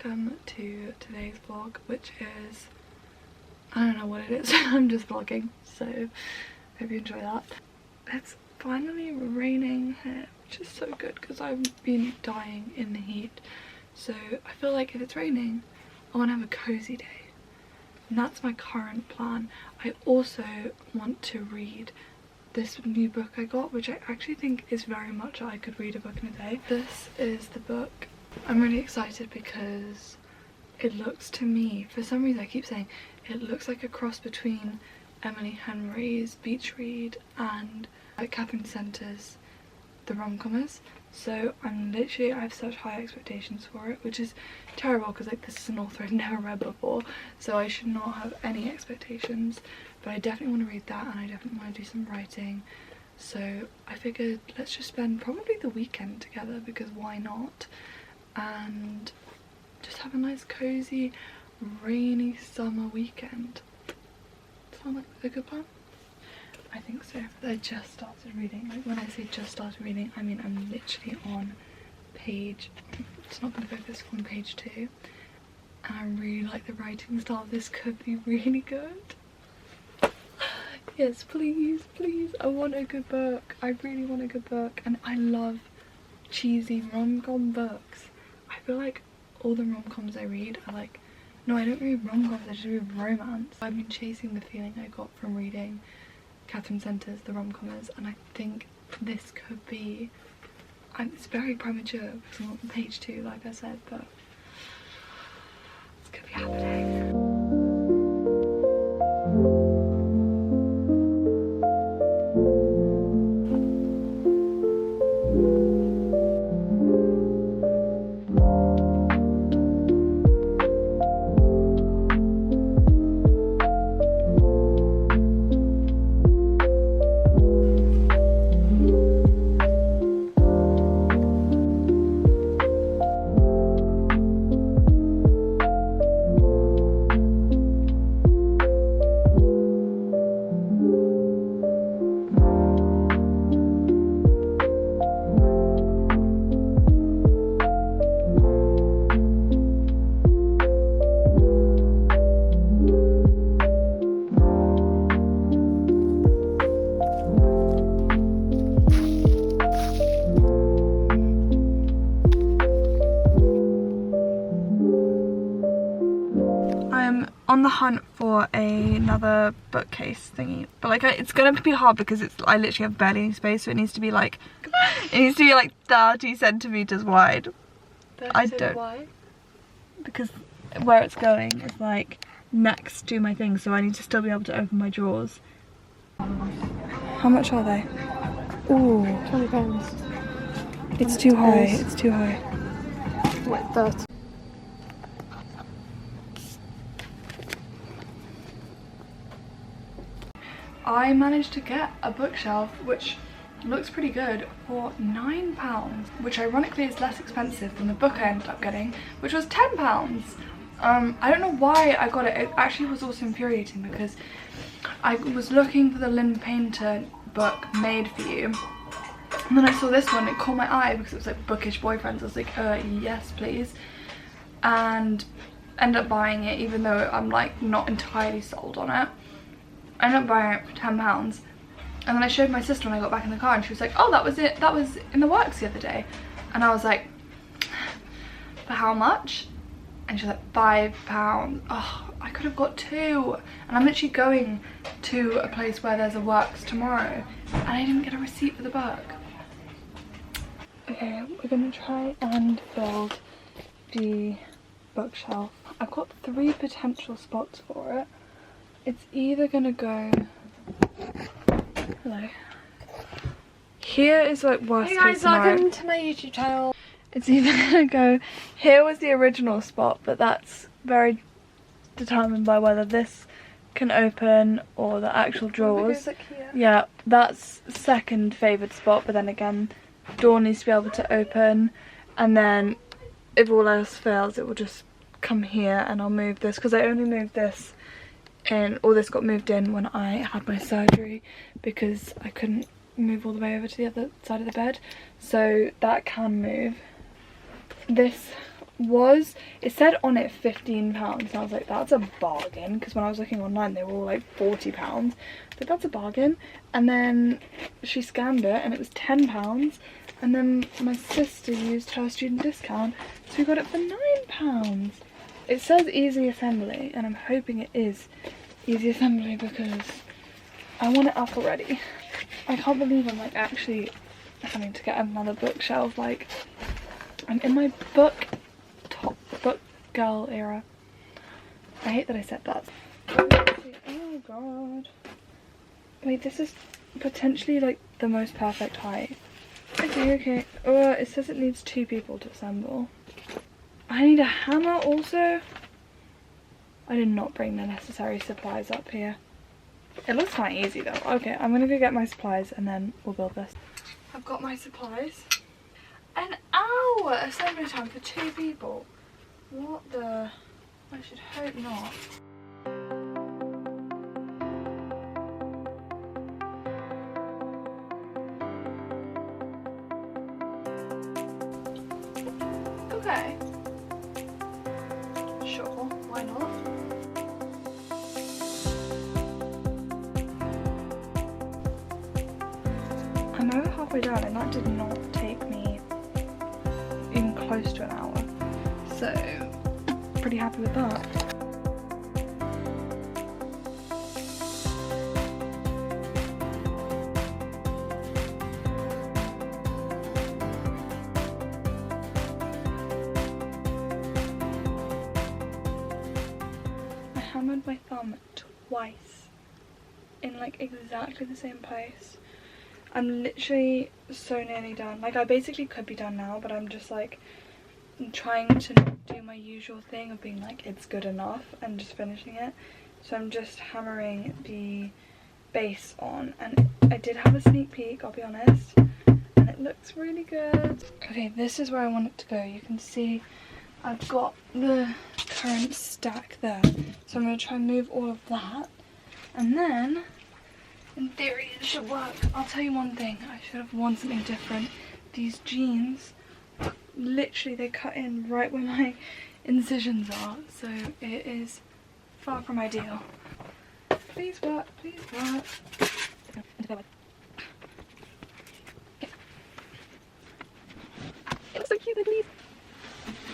welcome to today's vlog, which is, I don't know what it is. I'm just vlogging, so hope you enjoy that. It's finally raining here, which is so good because I've been dying in the heat. So I feel like if it's raining, I want to have a cozy day, and that's my current plan. I also want to read this new book I got, which I actually think is very much I could read a book in a day. This is the book. I'm really excited because it looks to me, for some reason I keep saying, it looks like a cross between Emily Henry's Beach Read and Catherine Center's The Rom-Commers. So I have such high expectations for it, which is terrible because like this is an author I've never read before, so I should not have any expectations. But I definitely want to read that, and I definitely want to do some writing. So I figured let's just spend probably the weekend together, because why not? And just have a nice cozy rainy summer weekend. Sound like a good plan? I think so. I just started reading. Like when I say just started reading, I mean I'm literally on page, it's not going to focus, on page 2. And I really like the writing style. This could be really good. Yes, please, please. I want a good book. I really want a good book. And I love cheesy rom-com books. I feel like all the rom-coms I read are like, no, I don't read rom-coms, I just read romance. I've been chasing the feeling I got from reading Catherine Center's The Rom-Commers, and I think this could be, it's very premature because I'm on page 2 like I said, but it's gonna be happening. On the hunt for another bookcase thingy, but like it's gonna be hard because I literally have barely any space, so it needs to be like 30 centimeters wide. I don't, why? Because where it's going is like next to my thing, so I need to still be able to open my drawers. How much are they? Ooh, £20. It's too high. It's too high. What, 30? I managed to get a bookshelf which looks pretty good for £9, which ironically is less expensive than the book I ended up getting, which was £10. I don't know why I got it. It actually was also infuriating because I was looking for the Lynn Painter book, Made For You, and then I saw this one. It caught my eye because it was like Bookish Boyfriends. I was like, yes please, and ended up buying it even though I'm like not entirely sold on it. I ended up buying it for £10, and then I showed my sister when I got back in the car, and she was like, oh, that was it, that was in the works the other day. And I was like, for how much? And she was like, £5. Oh, I could have got 2, and I'm literally going to a place where there's a works tomorrow, and I didn't get a receipt for the book. Okay, we're gonna try and build the bookshelf. I've got 3 potential spots for it. It's either gonna go, hello, here is like worst case scenario. Hey guys, welcome to my YouTube channel. It's either gonna go, here was the original spot, but that's very determined by whether this can open or the actual drawers. Like here. Yeah, that's second favoured spot, but then again, door needs to be able to open, and then if all else fails, it will just come here, and I'll move this because I only moved this in, or this got moved in when I had my surgery because I couldn't move all the way over to the other side of the bed, so that can move. This was, it said on it £15, and I was like, that's a bargain, because when I was looking online they were all like £40, but that's a bargain. And then she scanned it and it was £10, and then my sister used her student discount, so we got it for £9. It says easy assembly, and I'm hoping it is easy assembly because I want it up already. I can't believe I'm like actually having to get another bookshelf. Like, I'm in my book girl era. I hate that I said that. Oh god. Wait, this is potentially like the most perfect height. Okay. Oh, it says it needs 2 people to assemble. I need a hammer also. I did not bring the necessary supplies up here. It looks quite easy though. Okay, I'm gonna go get my supplies and then we'll build this. I've got my supplies. An hour assembly time for 2 people. What the? I should hope not. Okay. Sure, why not? I'm over halfway done and that did not take me even close to an hour. So, pretty happy with that. I hammered my thumb twice in like exactly the same place. I'm literally so nearly done. Like, I basically could be done now, but I'm just like trying to not do my usual thing of being like it's good enough and just finishing it. So I'm just hammering the base on, and I did have a sneak peek, I'll be honest, and it looks really good. Okay, this is where I want it to go. You can see I've got the current stack there, so I'm going to try and move all of that, and then in theory it should work. I'll tell you one thing, I should have worn something different. These jeans, literally they cut in right where my incisions are, so it is far from ideal. Please work, please work. It looks so cute, please.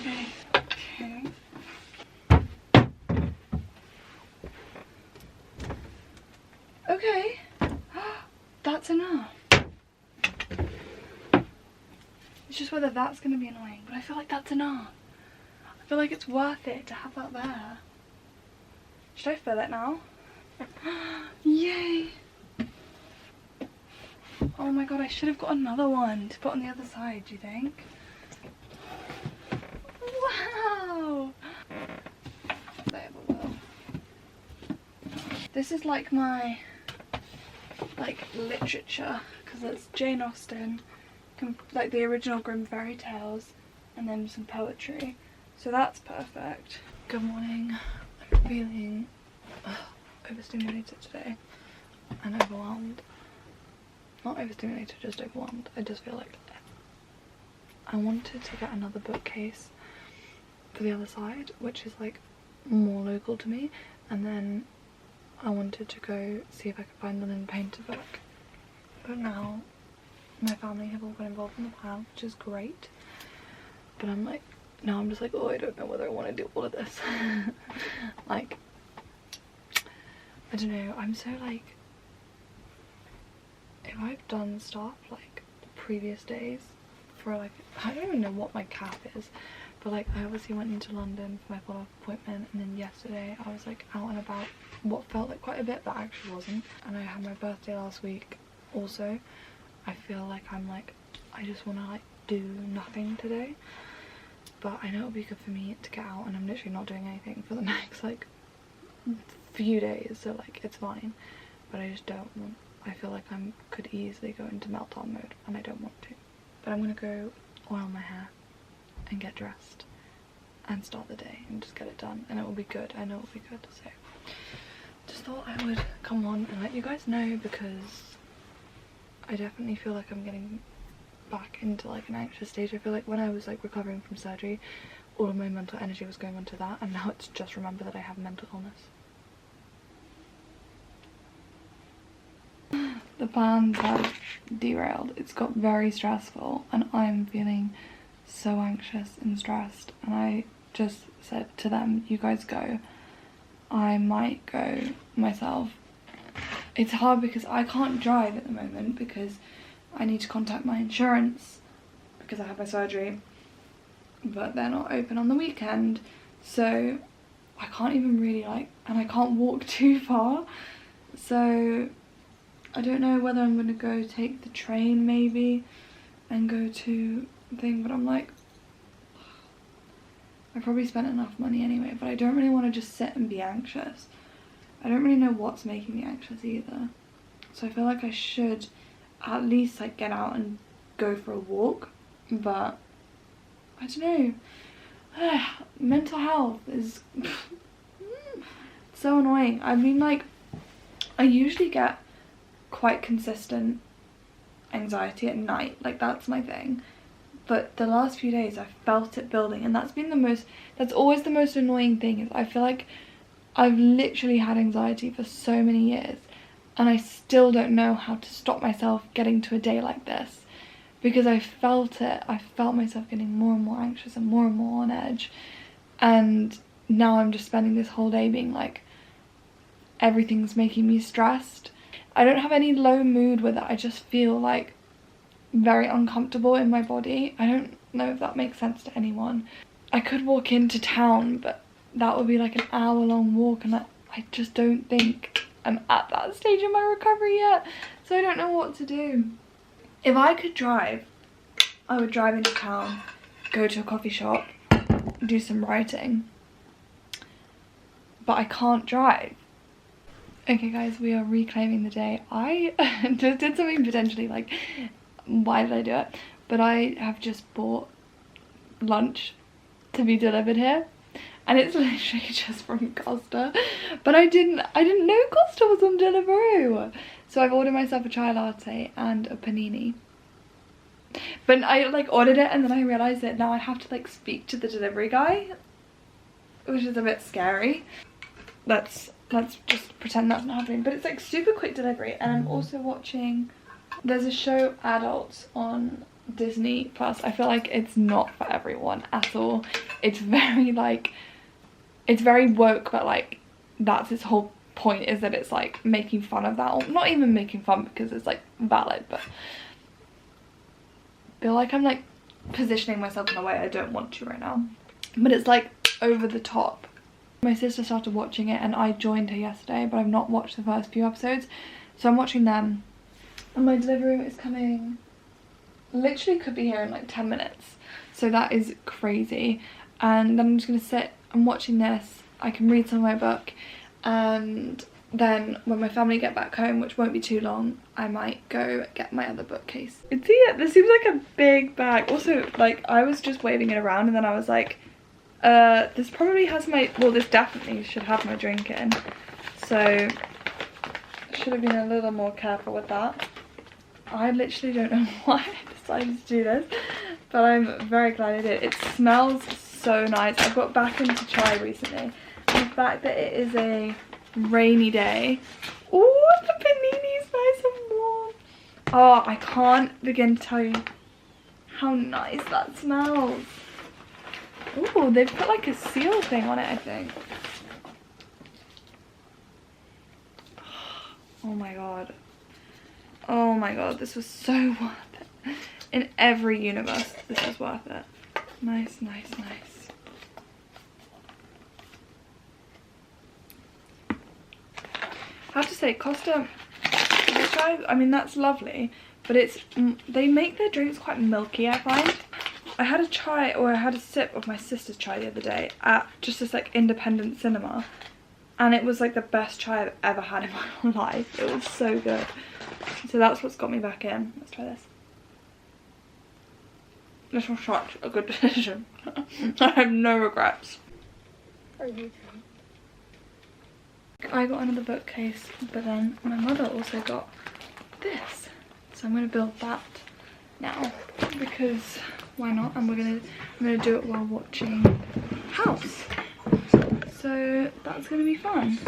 Okay, okay. Okay, that's enough. It's just whether that's going to be annoying, but I feel like that's enough. I feel like it's worth it to have that there. Should I fill it now? Yay! Oh my god, I should have got another one to put on the other side, do you think? Wow! If I ever will. This is like my literature, because it's Jane Austen, like the original Grimm fairy tales, and then some poetry. So that's perfect. Good morning. I'm feeling overstimulated today and overwhelmed. Not overstimulated, just overwhelmed. I just feel like I wanted to get another bookcase for the other side, which is like more local to me, and then I wanted to go see if I could find the Lynn Painter book. But now my family have all got involved in the plan, which is great. But I'm like, now I'm just like, oh, I don't know whether I want to do all of this. Like, I don't know, I'm so like, if I've done stuff like the previous days for like, I don't even know what my cap is, but like I obviously went into London for my follow-up appointment, and then yesterday I was like out and about what felt like quite a bit but actually wasn't, and I had my birthday last week also. I feel like I'm like, I just want to like do nothing today, but I know it'll be good for me to get out, and I'm literally not doing anything for the next like few days, so like it's fine, but I just don't want, I feel like I could easily go into meltdown mode and I don't want to. But I'm gonna go oil my hair and get dressed and start the day and just get it done, and it will be good. I know it will be good. So just thought I would come on and let you guys know, because I definitely feel like I'm getting back into like an anxious stage. I feel like when I was like recovering from surgery, all of my mental energy was going onto that, and now it's just remember that I have mental illness. The plans have derailed. It's got very stressful and I'm feeling so anxious and stressed, and I just said to them, you guys go. I might go myself. It's hard because I can't drive at the moment because I need to contact my insurance because I have my surgery, but they're not open on the weekend, so I can't even really and I can't walk too far, so I don't know whether I'm gonna go take the train maybe and go to the thing, but I'm like, I probably spent enough money anyway, but I don't really want to just sit and be anxious. I don't really know what's making me anxious either, so I feel like I should at least get out and go for a walk, but I don't know. Mental health is so annoying. I mean, I usually get quite consistent anxiety at night, that's my thing, but the last few days I've felt it building, and that's always the most annoying thing, is I feel like I've literally had anxiety for so many years and I still don't know how to stop myself getting to a day like this, because I felt myself getting more and more anxious and more on edge, and now I'm just spending this whole day being like, everything's making me stressed. I don't have any low mood with it, I just feel very uncomfortable in my body. I don't know if that makes sense to anyone. I could walk into town, but that would be an hour-long walk, and I just don't think I'm at that stage in my recovery yet, so I don't know what to do. If I could drive, I would drive into town, go to a coffee shop, do some writing, but I can't drive. Okay guys, we are reclaiming the day. I just did something potentially why did I do it? But I have just bought lunch to be delivered here, and it's literally just from Costa, but I didn't know Costa was on Deliveroo, so I've ordered myself a chai latte and a panini. But I ordered it, and then I realized that now I have to speak to the delivery guy, which is a bit scary. Let's just pretend that's not happening, but it's super quick delivery. And I'm also watching, there's a show, Adults, on Disney Plus. I feel like it's not for everyone at all. It's very it's very woke, but that's its whole point, is that it's making fun of that, or not even making fun because it's valid, but I feel like I'm positioning myself in a way I don't want to right now, but it's over the top. My sister started watching it and I joined her yesterday, but I've not watched the first few episodes, so I'm watching them, and my delivery is coming, literally could be here in 10 minutes, so that is crazy. And then I'm just gonna sit and watching this. I can read some of my book, and then when my family get back home, which won't be too long, I might go get my other bookcase. See it? This seems like a big bag. Also, I was just waving it around, and then I was like, this probably has my, well, this definitely should have my drink in, so I should have been a little more careful with that. I literally don't know why I decided to do this, but I'm very glad I did. It smells so nice. I got back into chai recently, and the fact that it is a rainy day. Oh, the panini's nice and warm. Oh, I can't begin to tell you how nice that smells. Oh, they've put a seal thing on it, I think. Oh my god. Oh my god, this was so worth it. In every universe, this is worth it. Nice, nice, nice. I have to say, Costa, I mean, that's lovely, but they make their drinks quite milky, I find. I had a chai, or I had a sip of my sister's chai the other day at just this independent cinema, and it was the best chai I've ever had in my whole life. It was so good. So that's what's got me back in. Let's try this. This was such a good decision. I have no regrets. Are you I got another bookcase, but then my mother also got this. So I'm going to build that now, because why not? And I'm gonna do it while watching House. So that's gonna be fun.